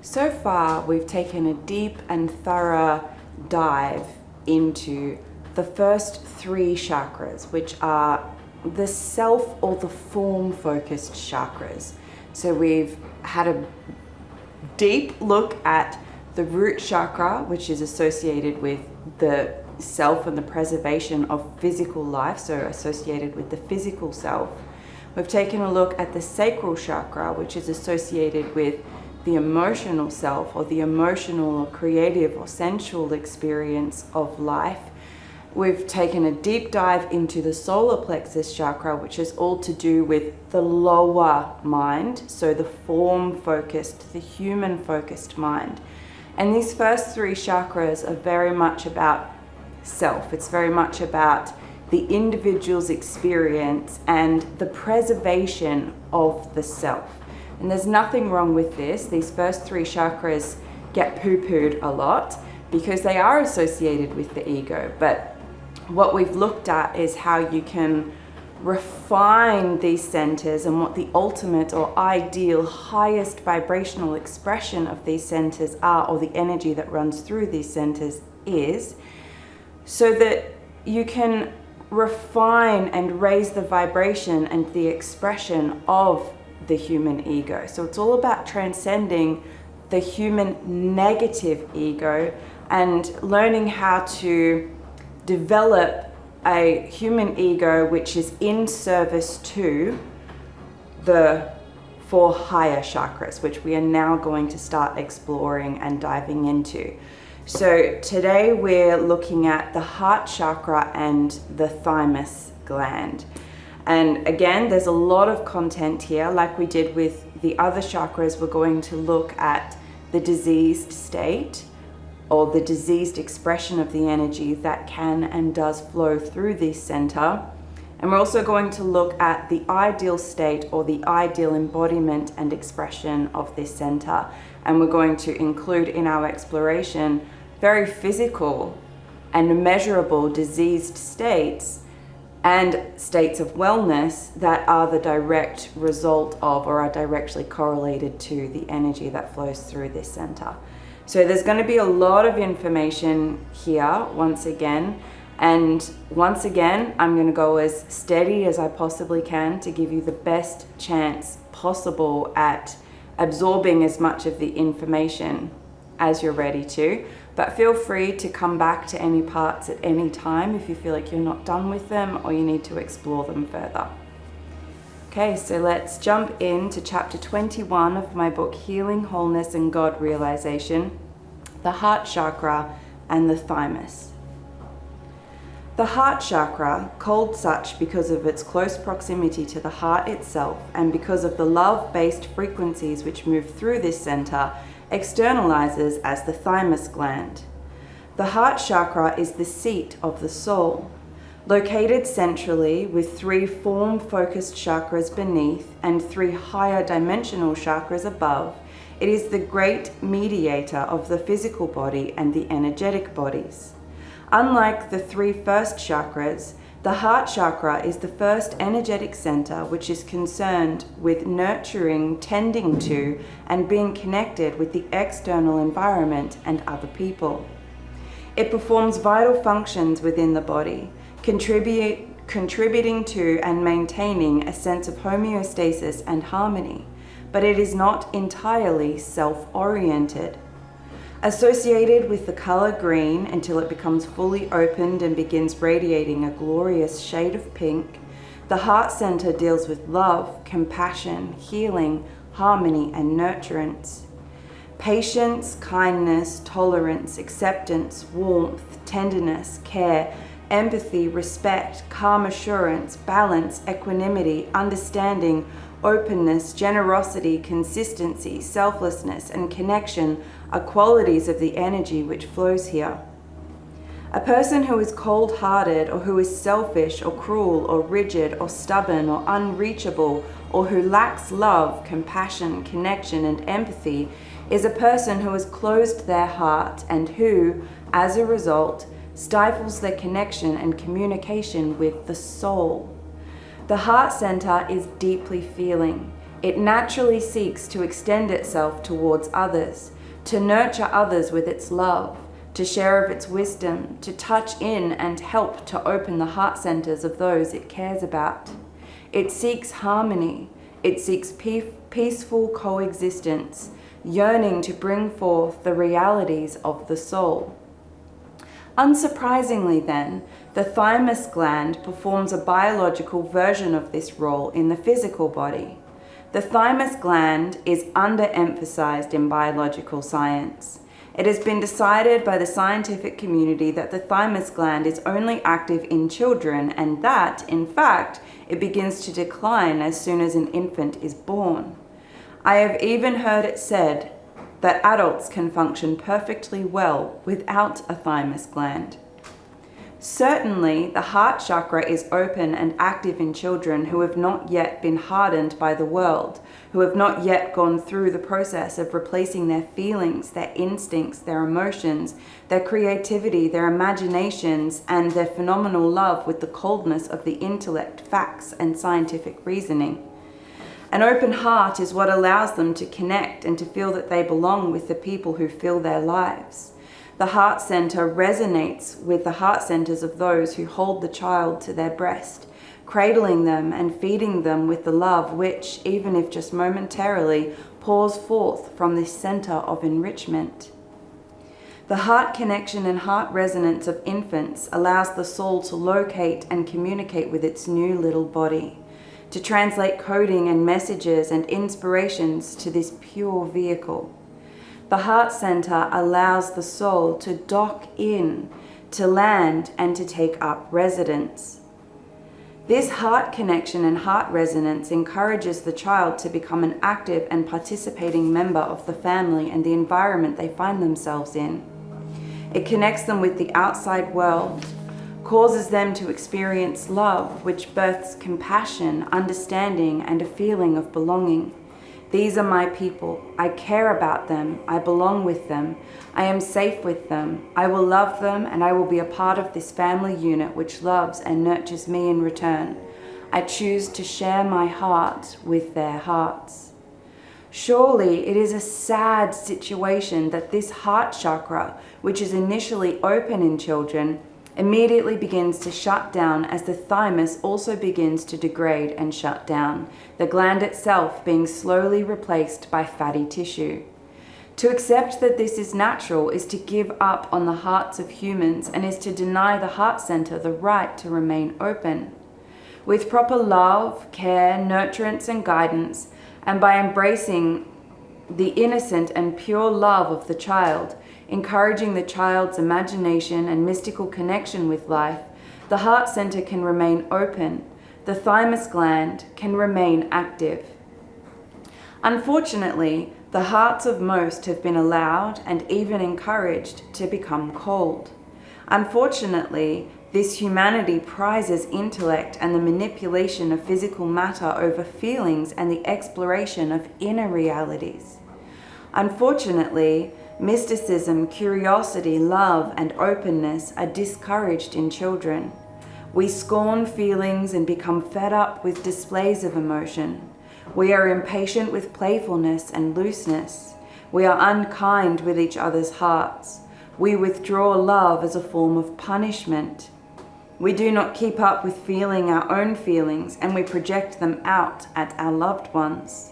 So far, we've taken a deep and thorough dive into the first three chakras, which are the self or the form-focused chakras. So we've had a deep look at the root chakra, which is associated with the self and the preservation of physical life, so associated with the physical self. We've taken a look at the sacral chakra, which is associated with the emotional self, or the emotional or creative or sensual experience of life. We've taken a deep dive into the solar plexus chakra, which is all to do with the lower mind, so the form-focused, the human-focused mind. And these first three chakras are very much about self. It's very much about the individual's experience and the preservation of the self. And there's nothing wrong with this. These first three chakras get poo-pooed a lot because they are associated with the ego. But what we've looked at is how you can refine these centers and what the ultimate or ideal highest vibrational expression of these centers are, or the energy that runs through these centers is, so that you can refine and raise the vibration and the expression of the human ego. So it's all about transcending the human negative ego and learning how to develop a human ego which is in service to the four higher chakras, which we are now going to start exploring and diving into. So today we're looking at the heart chakra and the thymus gland. And again, there's a lot of content here. Like we did with the other chakras, we're going to look at the diseased state, or the diseased expression of the energy that can and does flow through this center. And we're also going to look at the ideal state, or the ideal embodiment and expression of this center. And we're going to include in our exploration very physical and measurable diseased states and states of wellness that are the direct result of, or are directly correlated to, the energy that flows through this center. So there's going to be a lot of information here once again. And once again, I'm going to go as steady as I possibly can to give you the best chance possible at absorbing as much of the information as you're ready to. But feel free to come back to any parts at any time if you feel like you're not done with them or you need to explore them further. Okay, so let's jump into chapter 21 of my book, Healing, Wholeness and God Realization, the heart chakra and the thymus. The heart chakra, called such because of its close proximity to the heart itself and because of the love-based frequencies which move through this center, externalizes as the thymus gland. The heart chakra is the seat of the soul. Located centrally with three form-focused chakras beneath and three higher dimensional chakras above, it is the great mediator of the physical body and the energetic bodies. Unlike the three first chakras, the heart chakra is the first energetic center which is concerned with nurturing, tending to, and being connected with the external environment and other people. It performs vital functions within the body, contributing to and maintaining a sense of homeostasis and harmony, but it is not entirely self-oriented. Associated with the color green until it becomes fully opened and begins radiating a glorious shade of pink, the heart center deals with love, compassion, healing, harmony, and nurturance. Patience, kindness, tolerance, acceptance, warmth, tenderness, care, empathy, respect, calm assurance, balance, equanimity, understanding, openness, generosity, consistency, selflessness, and connection are qualities of the energy which flows here. A person who is cold-hearted, or who is selfish or cruel or rigid or stubborn or unreachable, or who lacks love, compassion, connection, and empathy is a person who has closed their heart and who, as a result, stifles their connection and communication with the soul. The heart center is deeply feeling. It naturally seeks to extend itself towards others, to nurture others with its love, to share of its wisdom, to touch in and help to open the heart centers of those it cares about. It seeks harmony. It seeks peaceful coexistence, yearning to bring forth the realities of the soul. Unsurprisingly then, the thymus gland performs a biological version of this role in the physical body. The thymus gland is underemphasized in biological science. It has been decided by the scientific community that the thymus gland is only active in children and that, in fact, it begins to decline as soon as an infant is born. I have even heard it said that adults can function perfectly well without a thymus gland. Certainly, the heart chakra is open and active in children who have not yet been hardened by the world, who have not yet gone through the process of replacing their feelings, their instincts, their emotions, their creativity, their imaginations, and their phenomenal love with the coldness of the intellect, facts, and scientific reasoning. An open heart is what allows them to connect and to feel that they belong with the people who fill their lives. The heart center resonates with the heart centers of those who hold the child to their breast, cradling them and feeding them with the love which, even if just momentarily, pours forth from this center of enrichment. The heart connection and heart resonance of infants allows the soul to locate and communicate with its new little body, to translate coding and messages and inspirations to this pure vehicle. The heart center allows the soul to dock in, to land, and to take up residence. This heart connection and heart resonance encourages the child to become an active and participating member of the family and the environment they find themselves in. It connects them with the outside world, causes them to experience love, which births compassion, understanding, and a feeling of belonging. These are my people. I care about them. I belong with them. I am safe with them. I will love them, and I will be a part of this family unit which loves and nurtures me in return. I choose to share my heart with their hearts. Surely it is a sad situation that this heart chakra, which is initially open in children, immediately begins to shut down as the thymus also begins to degrade and shut down, the gland itself being slowly replaced by fatty tissue. To accept that this is natural is to give up on the hearts of humans and is to deny the heart center the right to remain open. With proper love, care, nurturance, and guidance, and by embracing the innocent and pure love of the child, encouraging the child's imagination and mystical connection with life, the heart center can remain open. The thymus gland can remain active. Unfortunately, the hearts of most have been allowed and even encouraged to become cold. Unfortunately, this humanity prizes intellect and the manipulation of physical matter over feelings and the exploration of inner realities. Unfortunately, mysticism, curiosity, love, and openness are discouraged in children. We scorn feelings and become fed up with displays of emotion. We are impatient with playfulness and looseness. We are unkind with each other's hearts. We withdraw love as a form of punishment. We do not keep up with feeling our own feelings, and we project them out at our loved ones.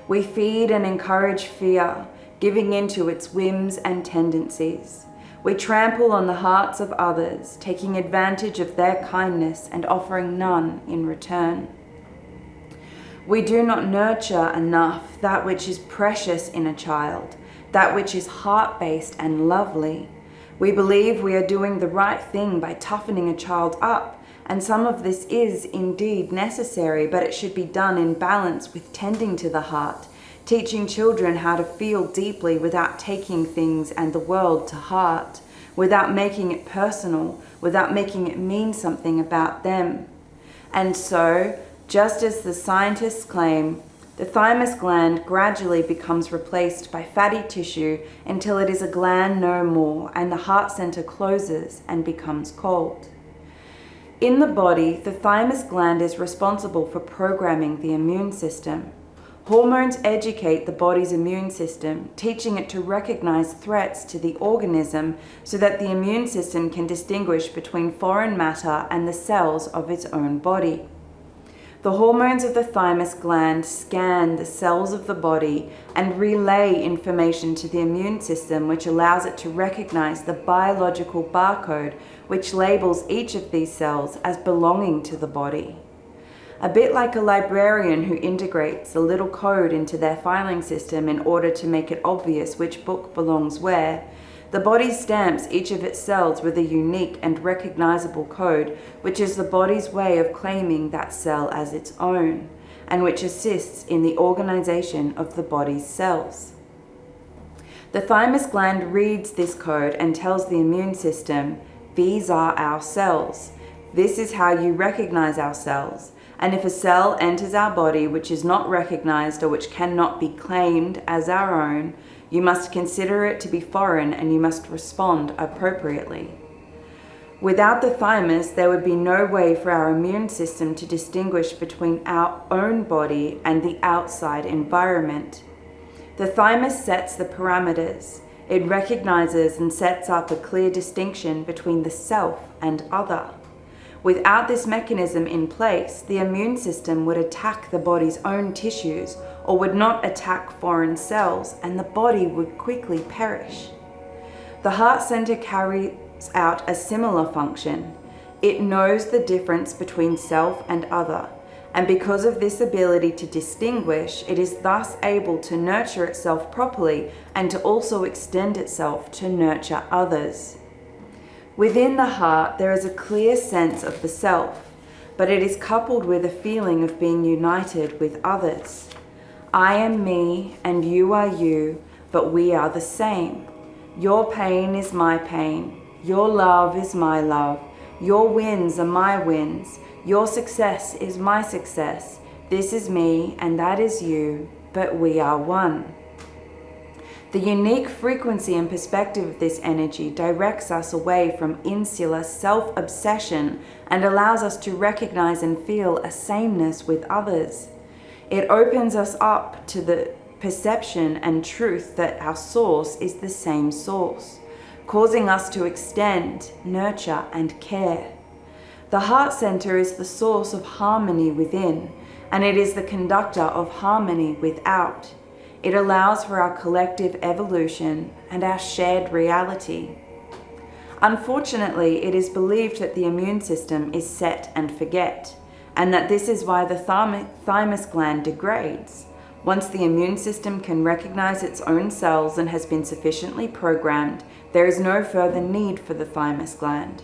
We feed and encourage fear, giving into its whims and tendencies. We trample on the hearts of others, taking advantage of their kindness and offering none in return. We do not nurture enough that which is precious in a child, that which is heart-based and lovely. We believe we are doing the right thing by toughening a child up, and some of this is indeed necessary, but it should be done in balance with tending to the heart, teaching children how to feel deeply without taking things and the world to heart, without making it personal, without making it mean something about them. And so, just as the scientists claim, the thymus gland gradually becomes replaced by fatty tissue until it is a gland no more and the heart center closes and becomes cold. In the body, the thymus gland is responsible for programming the immune system. Hormones educate the body's immune system, teaching it to recognize threats to the organism so that the immune system can distinguish between foreign matter and the cells of its own body. The hormones of the thymus gland scan the cells of the body and relay information to the immune system, which allows it to recognize the biological barcode which labels each of these cells as belonging to the body. A bit like a librarian who integrates a little code into their filing system in order to make it obvious which book belongs where, the body stamps each of its cells with a unique and recognizable code, which is the body's way of claiming that cell as its own, and which assists in the organization of the body's cells. The thymus gland reads this code and tells the immune system, "These are our cells. This is how you recognize our cells. And if a cell enters our body which is not recognized or which cannot be claimed as our own, you must consider it to be foreign and you must respond appropriately." Without the thymus, there would be no way for our immune system to distinguish between our own body and the outside environment. The thymus sets the parameters. It recognizes and sets up a clear distinction between the self and other. Without this mechanism in place, the immune system would attack the body's own tissues or would not attack foreign cells, and the body would quickly perish. The heart center carries out a similar function. It knows the difference between self and other, and because of this ability to distinguish, it is thus able to nurture itself properly and to also extend itself to nurture others. Within the heart, there is a clear sense of the self, but it is coupled with a feeling of being united with others. I am me and you are you, but we are the same. Your pain is my pain. Your love is my love. Your wins are my wins. Your success is my success. This is me and that is you, but we are one. The unique frequency and perspective of this energy directs us away from insular self-obsession and allows us to recognize and feel a sameness with others. It opens us up to the perception and truth that our source is the same source, causing us to extend, nurture, and care. The heart center is the source of harmony within, and it is the conductor of harmony without. It allows for our collective evolution and our shared reality. Unfortunately, it is believed that the immune system is set and forget, and that this is why the thymus gland degrades. Once the immune system can recognize its own cells and has been sufficiently programmed, there is no further need for the thymus gland.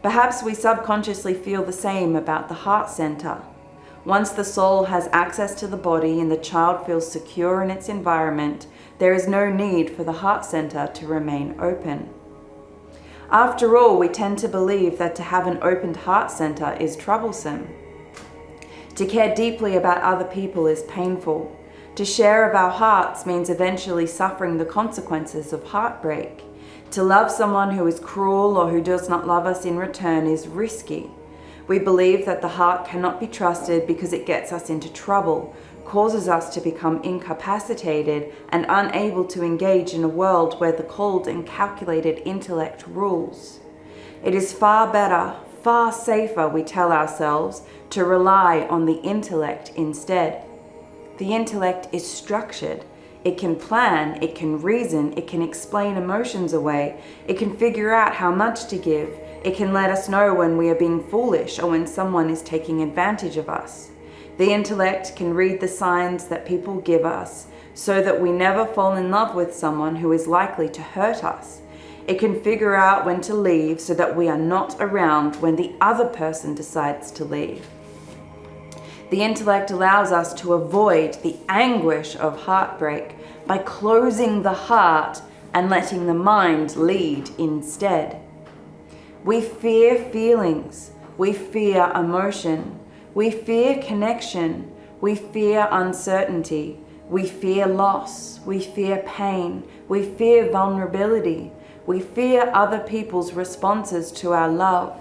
Perhaps we subconsciously feel the same about the heart center. Once the soul has access to the body and the child feels secure in its environment, there is no need for the heart center to remain open. After all, we tend to believe that to have an opened heart center is troublesome. To care deeply about other people is painful. To share of our hearts means eventually suffering the consequences of heartbreak. To love someone who is cruel or who does not love us in return is risky. We believe that the heart cannot be trusted because it gets us into trouble, causes us to become incapacitated and unable to engage in a world where the cold and calculated intellect rules. It is far better, far safer, we tell ourselves, to rely on the intellect instead. The intellect is structured. It can plan, it can reason, it can explain emotions away, it can figure out how much to give, it can let us know when we are being foolish or when someone is taking advantage of us. The intellect can read the signs that people give us so that we never fall in love with someone who is likely to hurt us. It can figure out when to leave so that we are not around when the other person decides to leave. The intellect allows us to avoid the anguish of heartbreak by closing the heart and letting the mind lead instead. We fear feelings, we fear emotion, we fear connection, we fear uncertainty, we fear loss, we fear pain, we fear vulnerability, we fear other people's responses to our love.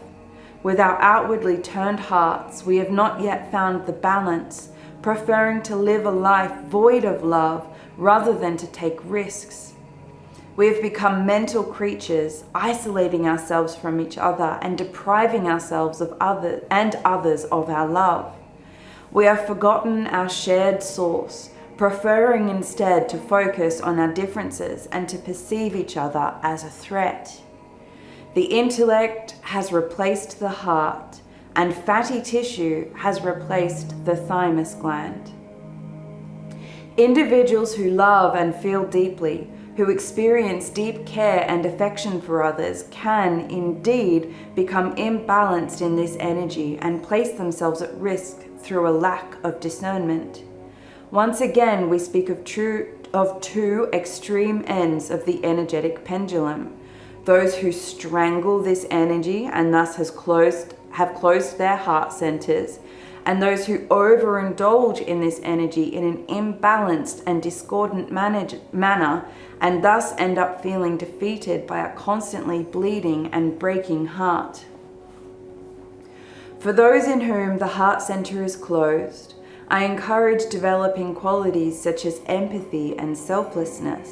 With our outwardly turned hearts, we have not yet found the balance, preferring to live a life void of love rather than to take risks. We have become mental creatures, isolating ourselves from each other and depriving ourselves of others of our love. We have forgotten our shared source, preferring instead to focus on our differences and to perceive each other as a threat. The intellect has replaced the heart, and fatty tissue has replaced the thymus gland. Individuals who love and feel deeply, who experience deep care and affection for others, can indeed become imbalanced in this energy and place themselves at risk through a lack of discernment. Once again, we speak of two extreme ends of the energetic pendulum. Those who strangle this energy and thus have closed their heart centers, and those who overindulge in this energy in an imbalanced and discordant manner and thus end up feeling defeated by a constantly bleeding and breaking heart. For those in whom the heart center is closed, I encourage developing qualities such as empathy and selflessness.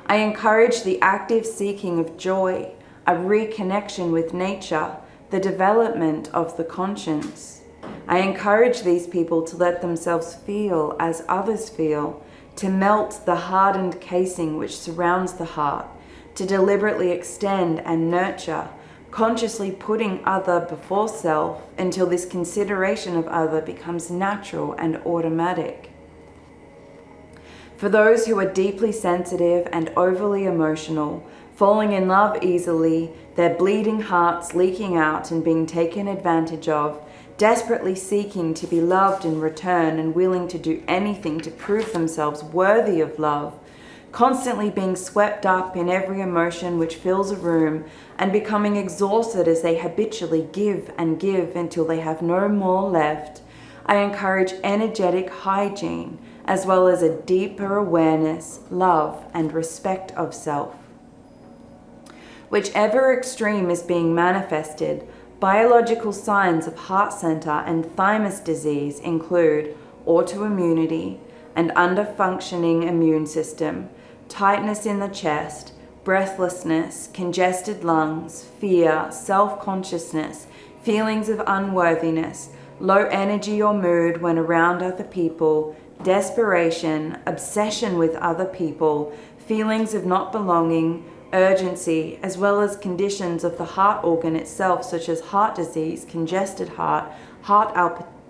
I encourage the active seeking of joy, a reconnection with nature, the development of the conscience. I encourage these people to let themselves feel as others feel, to melt the hardened casing which surrounds the heart, to deliberately extend and nurture, consciously putting other before self until this consideration of other becomes natural and automatic. For those who are deeply sensitive and overly emotional, falling in love easily, their bleeding hearts leaking out and being taken advantage of, desperately seeking to be loved in return and willing to do anything to prove themselves worthy of love, constantly being swept up in every emotion which fills a room and becoming exhausted as they habitually give and give until they have no more left, I encourage energetic hygiene as well as a deeper awareness, love, and respect of self. Whichever extreme is being manifested, biological signs of heart center and thymus disease include autoimmunity, an under-functioning immune system, tightness in the chest, breathlessness, congested lungs, fear, self-consciousness, feelings of unworthiness, low energy or mood when around other people, desperation, obsession with other people, feelings of not belonging, urgency, as well as conditions of the heart organ itself such as heart disease, congested heart,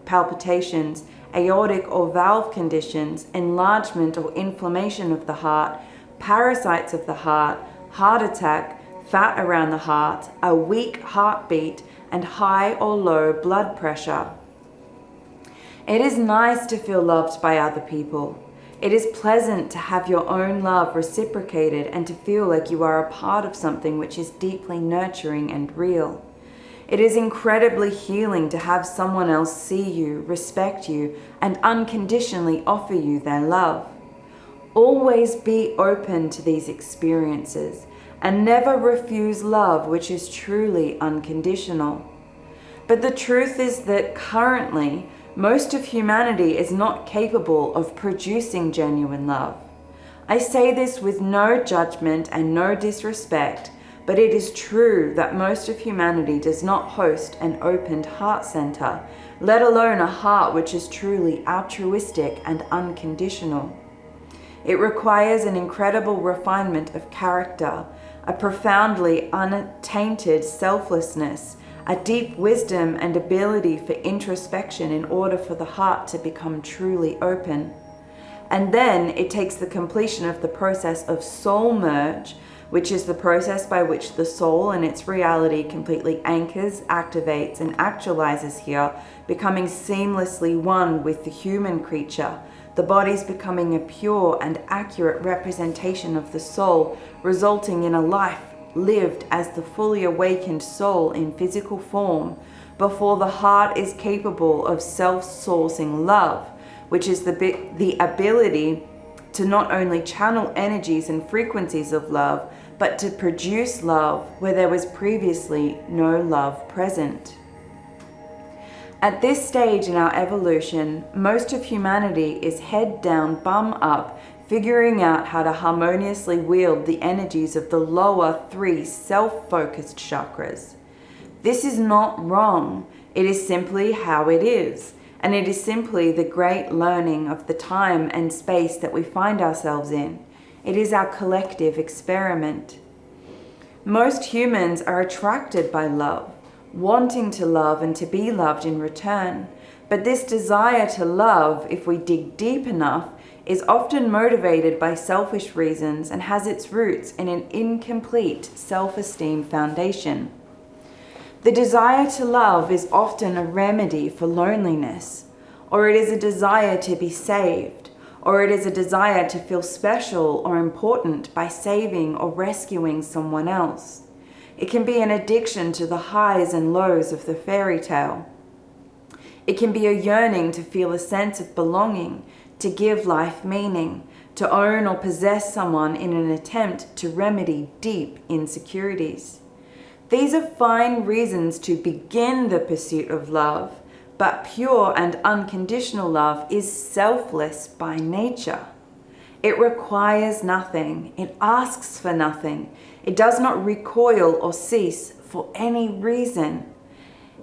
palpitations, aortic or valve conditions, enlargement or inflammation of the heart, parasites of the heart, heart attack, fat around the heart, a weak heartbeat, and high or low blood pressure. It is nice to feel loved by other people. It is pleasant to have your own love reciprocated and to feel like you are a part of something which is deeply nurturing and real. It is incredibly healing to have someone else see you, respect you, and unconditionally offer you their love. Always be open to these experiences and never refuse love which is truly unconditional. But the truth is that currently, most of humanity is not capable of producing genuine love. I say this with no judgment and no disrespect, but it is true that most of humanity does not host an opened heart center, let alone a heart which is truly altruistic and unconditional. It requires an incredible refinement of character, a profoundly untainted selflessness, a deep wisdom and ability for introspection in order for the heart to become truly open. And then it takes the completion of the process of soul merge, which is the process by which the soul and its reality completely anchors, activates, and actualizes here, becoming seamlessly one with the human creature, the body's becoming a pure and accurate representation of the soul, resulting in a life lived as the fully awakened soul in physical form, before the heart is capable of self-sourcing love, which is the ability to not only channel energies and frequencies of love, but to produce love where there was previously no love present. At this stage in our evolution, most of humanity is head down, bum up, figuring out how to harmoniously wield the energies of the lower 3 self-focused chakras. This is not wrong. It is simply how it is. And it is simply the great learning of the time and space that we find ourselves in. It is our collective experiment. Most humans are attracted by love, wanting to love and to be loved in return. But this desire to love, if we dig deep enough, is often motivated by selfish reasons and has its roots in an incomplete self-esteem foundation. The desire to love is often a remedy for loneliness, or it is a desire to be saved, or it is a desire to feel special or important by saving or rescuing someone else. It can be an addiction to the highs and lows of the fairy tale. It can be a yearning to feel a sense of belonging, to give life meaning, to own or possess someone in an attempt to remedy deep insecurities. These are fine reasons to begin the pursuit of love, but pure and unconditional love is selfless by nature. It requires nothing. It asks for nothing. It does not recoil or cease for any reason.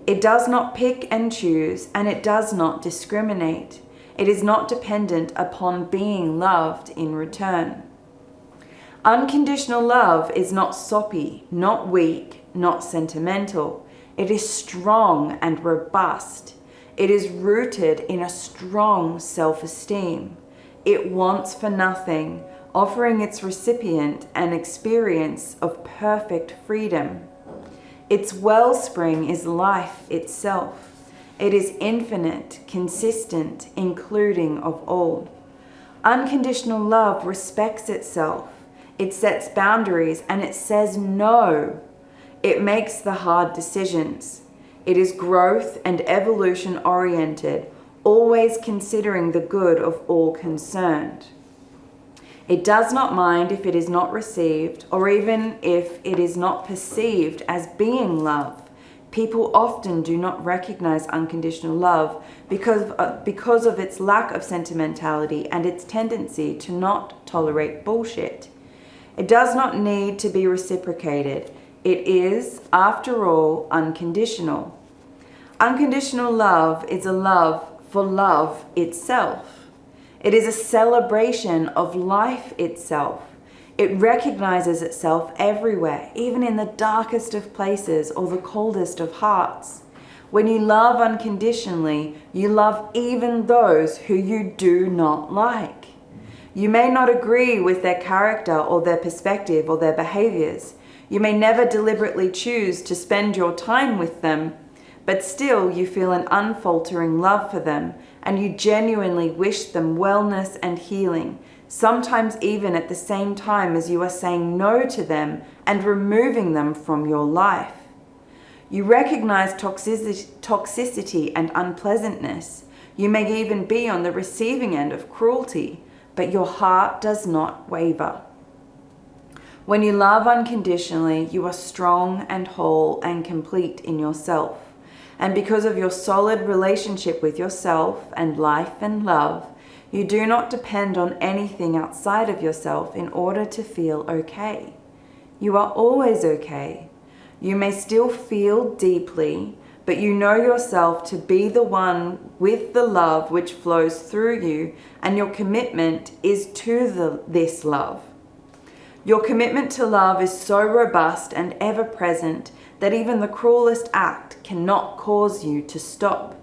It does not pick and choose, and it does not discriminate. It is not dependent upon being loved in return. Unconditional love is not soppy, not weak, not sentimental. It is strong and robust. It is rooted in a strong self-esteem. It wants for nothing, offering its recipient an experience of perfect freedom. Its wellspring is life itself. It is infinite, consistent, including of all. Unconditional love respects itself. It sets boundaries and it says no. It makes the hard decisions. It is growth and evolution oriented, always considering the good of all concerned. It does not mind if it is not received, or even if it is not perceived as being love. People often do not recognize unconditional love because of its lack of sentimentality and its tendency to not tolerate bullshit. It does not need to be reciprocated. It is, after all, unconditional. Unconditional love is a love for love itself. It is a celebration of life itself. It recognizes itself everywhere, even in the darkest of places or the coldest of hearts. When you love unconditionally, you love even those who you do not like. You may not agree with their character or their perspective or their behaviors. You may never deliberately choose to spend your time with them, but still you feel an unfaltering love for them, and you genuinely wish them wellness and healing, sometimes even at the same time as you are saying no to them and removing them from your life. You recognize toxicity and unpleasantness. You may even be on the receiving end of cruelty, but your heart does not waver. When you love unconditionally, you are strong and whole and complete in yourself. And because of your solid relationship with yourself and life and love, you do not depend on anything outside of yourself in order to feel okay. You are always okay. You may still feel deeply, but you know yourself to be the one with the love which flows through you, and your commitment is to this love. Your commitment to love is so robust and ever-present that even the cruelest act cannot cause you to stop.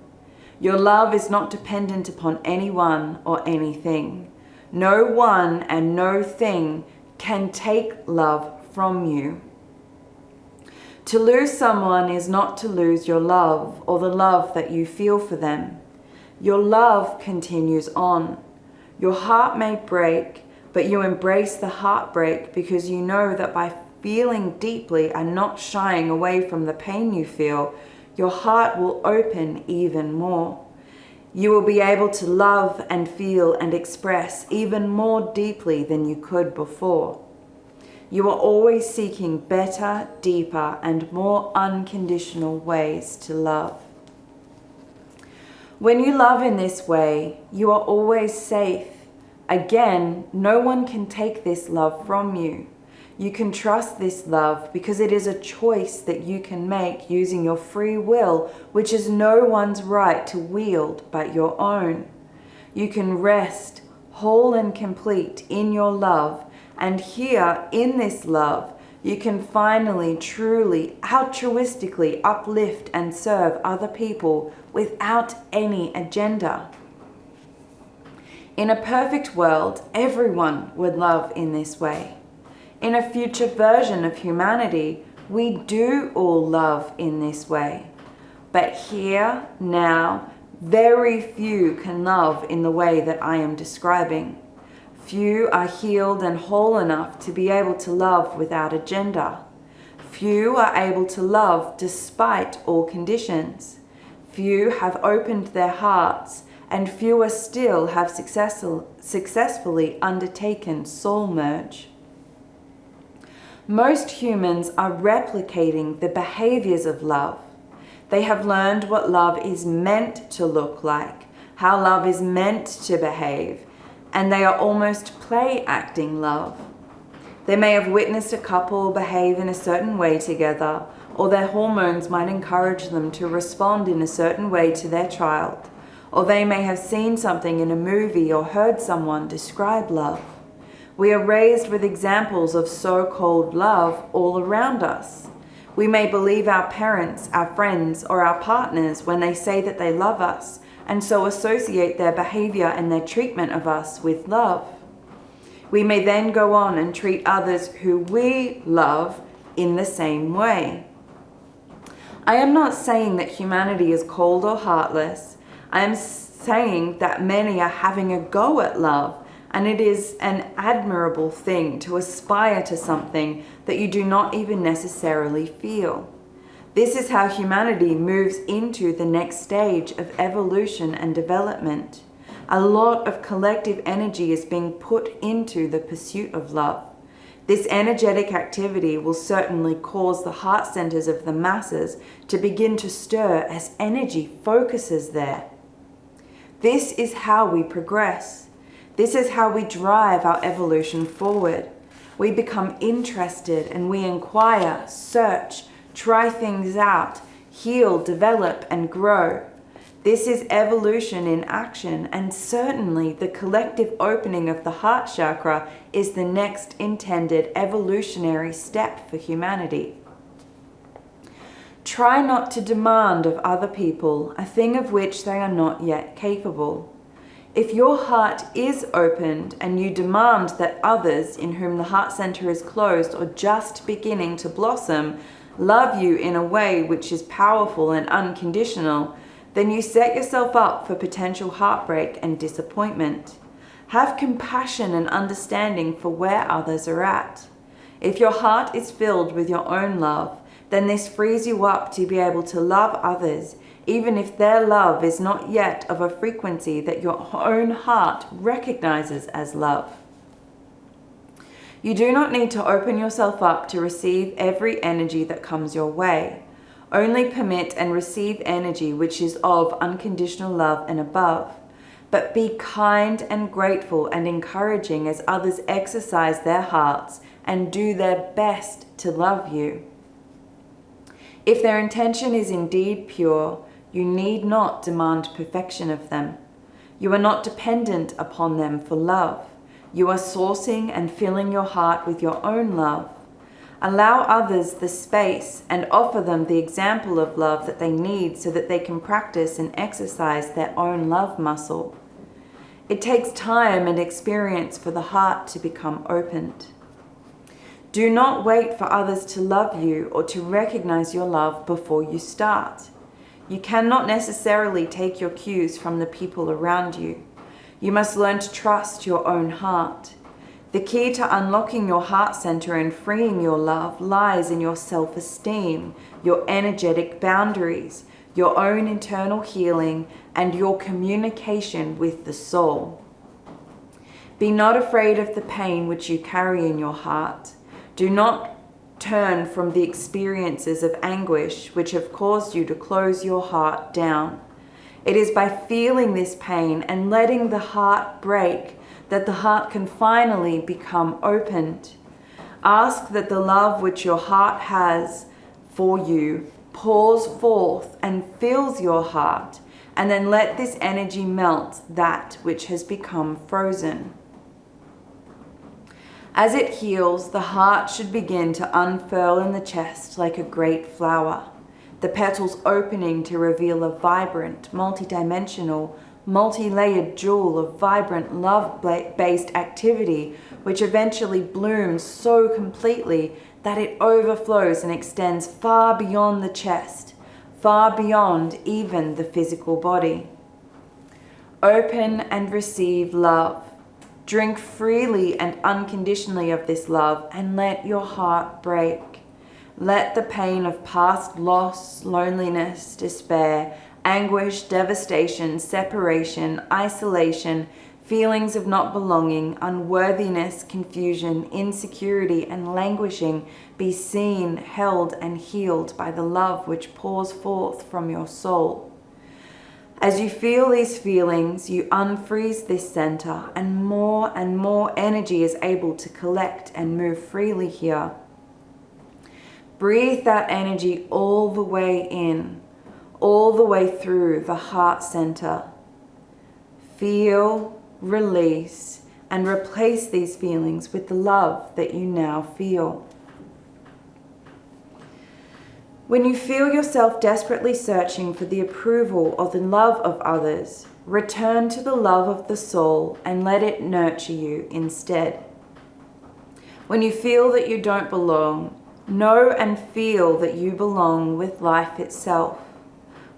Your love is not dependent upon anyone or anything. No one and no thing can take love from you. To lose someone is not to lose your love or the love that you feel for them. Your love continues on. Your heart may break, but you embrace the heartbreak because you know that by feeling deeply and not shying away from the pain you feel, your heart will open even more. You will be able to love and feel and express even more deeply than you could before. You are always seeking better, deeper, and more unconditional ways to love. When you love in this way, you are always safe. Again, no one can take this love from you. You can trust this love because it is a choice that you can make using your free will, which is no one's right to wield but your own. You can rest whole and complete in your love, and here in this love, you can finally, truly, altruistically uplift and serve other people without any agenda. In a perfect world, everyone would love in this way. In a future version of humanity, we do all love in this way. But here, now, very few can love in the way that I am describing. Few are healed and whole enough to be able to love without agenda. Few are able to love despite all conditions. Few have opened their hearts, and fewer still have successfully undertaken soul merge. Most humans are replicating the behaviors of love. They have learned what love is meant to look like, how love is meant to behave, and they are almost play acting love. They may have witnessed a couple behave in a certain way together, or their hormones might encourage them to respond in a certain way to their child, or they may have seen something in a movie or heard someone describe love. We are raised with examples of so-called love all around us. We may believe our parents, our friends, or our partners when they say that they love us, and so associate their behavior and their treatment of us with love. We may then go on and treat others who we love in the same way. I am not saying that humanity is cold or heartless. I am saying that many are having a go at love, and it is an admirable thing to aspire to something that you do not even necessarily feel. This is how humanity moves into the next stage of evolution and development. A lot of collective energy is being put into the pursuit of love. This energetic activity will certainly cause the heart centers of the masses to begin to stir as energy focuses there. This is how we progress. This is how we drive our evolution forward. We become interested and we inquire, search, try things out, heal, develop, and grow. This is evolution in action, and certainly the collective opening of the heart chakra is the next intended evolutionary step for humanity. Try not to demand of other people a thing of which they are not yet capable. If your heart is opened and you demand that others in whom the heart center is closed or just beginning to blossom love you in a way which is powerful and unconditional, then you set yourself up for potential heartbreak and disappointment. Have compassion and understanding for where others are at. If your heart is filled with your own love, then this frees you up to be able to love others, even if their love is not yet of a frequency that your own heart recognizes as love. You do not need to open yourself up to receive every energy that comes your way. Only permit and receive energy which is of unconditional love and above. But be kind and grateful and encouraging as others exercise their hearts and do their best to love you. If their intention is indeed pure, you need not demand perfection of them. You are not dependent upon them for love. You are sourcing and filling your heart with your own love. Allow others the space and offer them the example of love that they need so that they can practice and exercise their own love muscle. It takes time and experience for the heart to become opened. Do not wait for others to love you or to recognize your love before you start. You cannot necessarily take your cues from the people around you. You must learn to trust your own heart. The key to unlocking your heart center and freeing your love lies in your self-esteem, your energetic boundaries, your own internal healing, and your communication with the soul. Be not afraid of the pain which you carry in your heart. Do not turn from the experiences of anguish which have caused you to close your heart down. It is by feeling this pain and letting the heart break that the heart can finally become opened. Ask that the love which your heart has for you pours forth and fills your heart, and then let this energy melt that which has become frozen. As it heals, the heart should begin to unfurl in the chest like a great flower, the petals opening to reveal a vibrant, multidimensional, multi-layered jewel of vibrant, love-based activity, which eventually blooms so completely that it overflows and extends far beyond the chest, far beyond even the physical body. Open and receive love. Drink freely and unconditionally of this love and let your heart break. Let the pain of past loss, loneliness, despair, anguish, devastation, separation, isolation, feelings of not belonging, unworthiness, confusion, insecurity, and languishing be seen, held, and healed by the love which pours forth from your soul. As you feel these feelings, you unfreeze this center, and more energy is able to collect and move freely here. Breathe that energy all the way in, all the way through the heart center. Feel, release, and replace these feelings with the love that you now feel. When you feel yourself desperately searching for the approval or the love of others, return to the love of the soul and let it nurture you instead. When you feel that you don't belong, know and feel that you belong with life itself.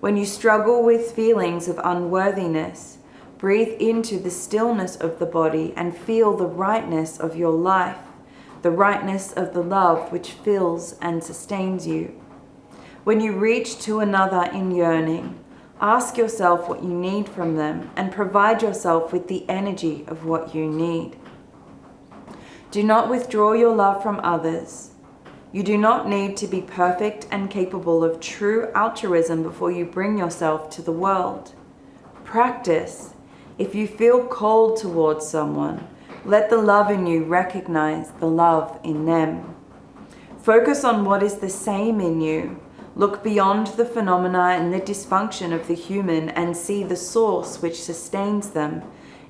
When you struggle with feelings of unworthiness, breathe into the stillness of the body and feel the rightness of your life, the rightness of the love which fills and sustains you. When you reach to another in yearning, ask yourself what you need from them and provide yourself with the energy of what you need. Do not withdraw your love from others. You do not need to be perfect and capable of true altruism before you bring yourself to the world. Practice. If you feel cold towards someone, let the love in you recognize the love in them. Focus on what is the same in you. Look beyond the phenomena and the dysfunction of the human and see the source which sustains them.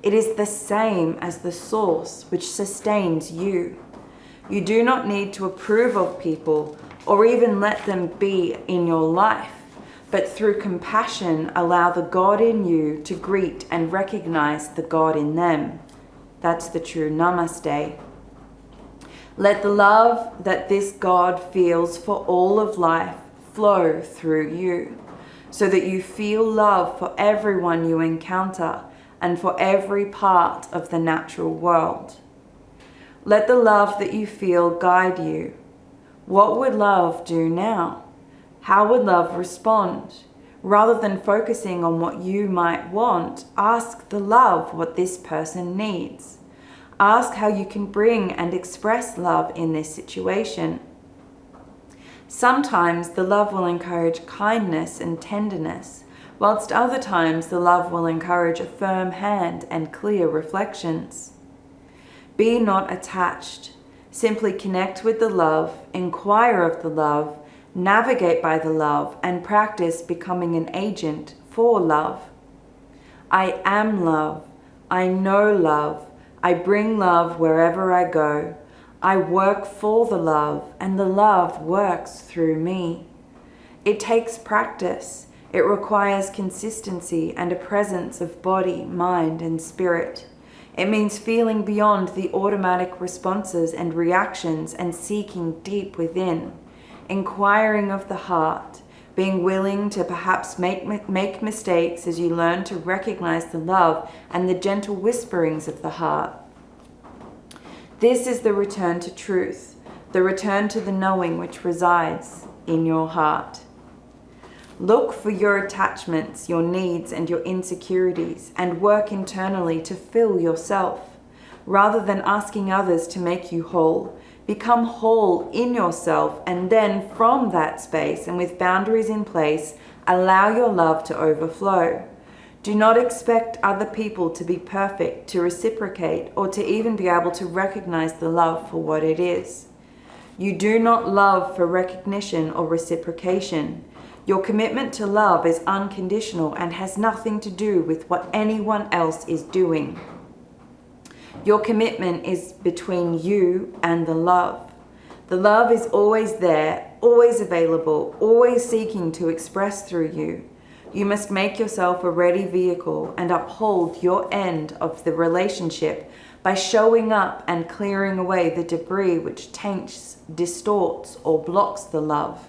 It is the same as the source which sustains you. You do not need to approve of people or even let them be in your life, but through compassion allow the God in you to greet and recognize the God in them. That's the true namaste. Let the love that this God feels for all of life flow through you, so that you feel love for everyone you encounter and for every part of the natural world. Let the love that you feel guide you. What would love do now? How would love respond? Rather than focusing on what you might want, ask the love what this person needs. Ask how you can bring and express love in this situation. Sometimes the love will encourage kindness and tenderness, whilst other times the love will encourage a firm hand and clear reflections. Be not attached. Simply connect with the love, inquire of the love, navigate by the love, and practice becoming an agent for love. I am love. I know love. I bring love wherever I go. I work for the love, and the love works through me. It takes practice. It requires consistency and a presence of body, mind, and spirit. It means feeling beyond the automatic responses and reactions and seeking deep within, inquiring of the heart, being willing to perhaps make mistakes as you learn to recognize the love and the gentle whisperings of the heart. This is the return to truth, the return to the knowing which resides in your heart. Look for your attachments, your needs, and your insecurities, and work internally to fill yourself. Rather than asking others to make you whole, become whole in yourself, and then from that space and with boundaries in place, allow your love to overflow. Do not expect other people to be perfect, to reciprocate, or to even be able to recognize the love for what it is. You do not love for recognition or reciprocation. Your commitment to love is unconditional and has nothing to do with what anyone else is doing. Your commitment is between you and the love. The love is always there, always available, always seeking to express through you. You must make yourself a ready vehicle and uphold your end of the relationship by showing up and clearing away the debris which taints, distorts, or blocks the love.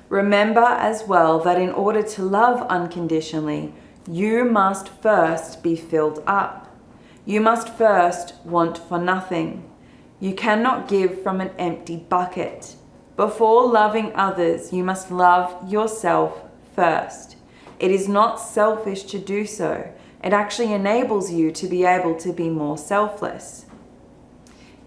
Remember as well that in order to love unconditionally, you must first be filled up. You must first want for nothing. You cannot give from an empty bucket. Before loving others, you must love yourself first. It is not selfish to do so. It actually enables you to be able to be more selfless.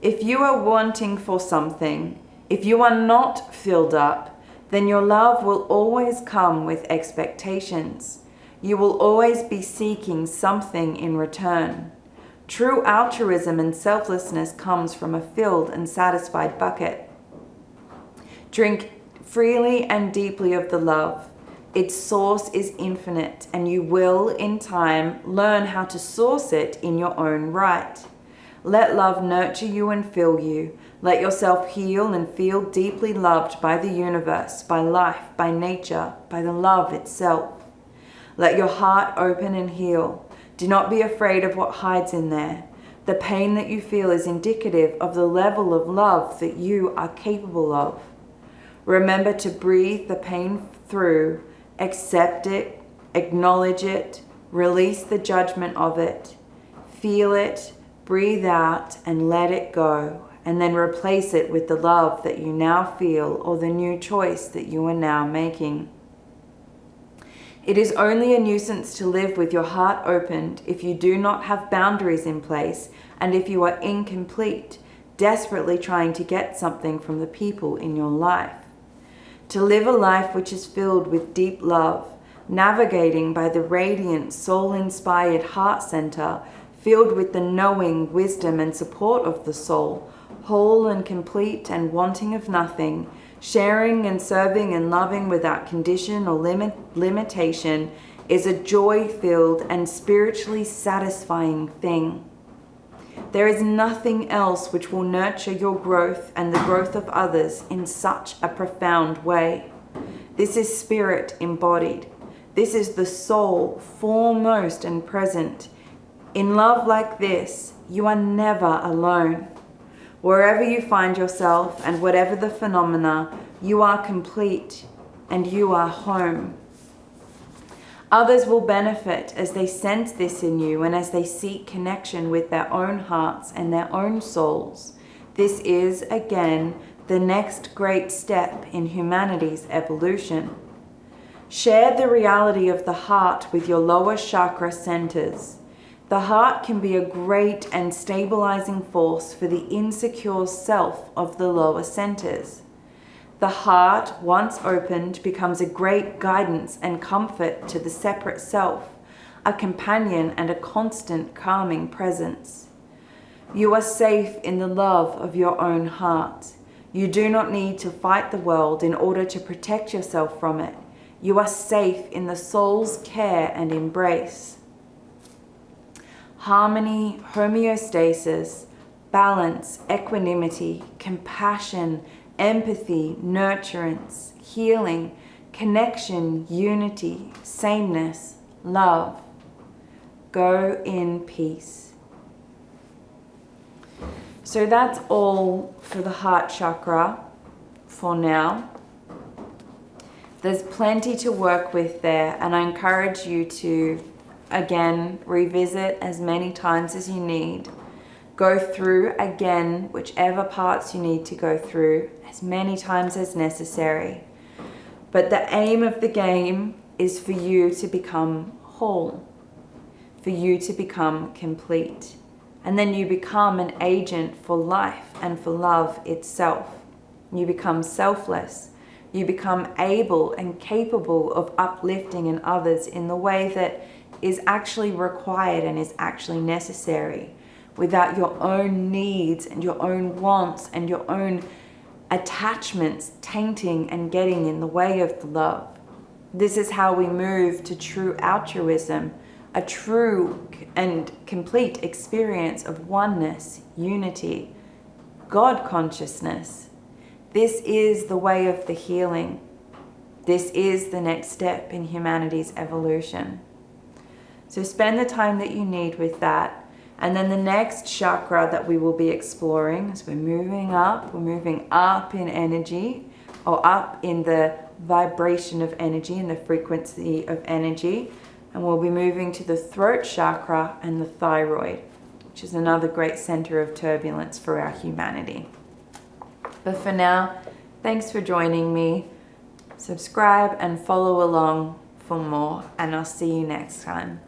If you are wanting for something, if you are not filled up, then your love will always come with expectations. You will always be seeking something in return. True altruism and selflessness comes from a filled and satisfied bucket. Drink freely and deeply of the love. Its source is infinite, and you will, in time, learn how to source it in your own right. Let love nurture you and fill you. Let yourself heal and feel deeply loved by the universe, by life, by nature, by the love itself. Let your heart open and heal. Do not be afraid of what hides in there. The pain that you feel is indicative of the level of love that you are capable of. Remember to breathe the pain through, accept it, acknowledge it, release the judgment of it, feel it, breathe out, and let it go, and then replace it with the love that you now feel or the new choice that you are now making. It is only a nuisance to live with your heart opened if you do not have boundaries in place and if you are incomplete, desperately trying to get something from the people in your life. To live a life which is filled with deep love, navigating by the radiant, soul-inspired heart center, filled with the knowing, wisdom, and support of the soul, whole and complete and wanting of nothing, sharing and serving and loving without condition or limitation, is a joy-filled and spiritually satisfying thing. There is nothing else which will nurture your growth and the growth of others in such a profound way. This is spirit embodied. This is the soul foremost and present. In love like this, you are never alone. Wherever you find yourself and whatever the phenomena, you are complete and you are home. Others will benefit as they sense this in you and as they seek connection with their own hearts and their own souls. This is, again, the next great step in humanity's evolution. Share the reality of the heart with your lower chakra centers. The heart can be a great and stabilizing force for the insecure self of the lower centers. The heart, once opened, becomes a great guidance and comfort to the separate self, a companion and a constant calming presence. You are safe in the love of your own heart. You do not need to fight the world in order to protect yourself from it. You are safe in the soul's care and embrace. Harmony, homeostasis, balance, equanimity, compassion, empathy, nurturance, healing, connection, unity, sameness, love. Go in peace. So that's all for the heart chakra for now. There's plenty to work with there, and I encourage you to, again, revisit as many times as you need. Go through again whichever parts you need to go through as many times as necessary. But the aim of the game is for you to become whole, for you to become complete. And then you become an agent for life and for love itself. You become selfless. You become able and capable of uplifting in others in the way that is actually required and is actually necessary, without your own needs and your own wants and your own attachments tainting and getting in the way of the love. This is how we move to true altruism, a true and complete experience of oneness, unity, God consciousness. This is the way of the healing. This is the next step in humanity's evolution. So spend the time that you need with that. And then the next chakra that we will be exploring, as we're moving up in energy, or up in the vibration of energy and the frequency of energy. And we'll be moving to the throat chakra and the thyroid, which is another great center of turbulence for our humanity. But for now, thanks for joining me. Subscribe and follow along for more, and I'll see you next time.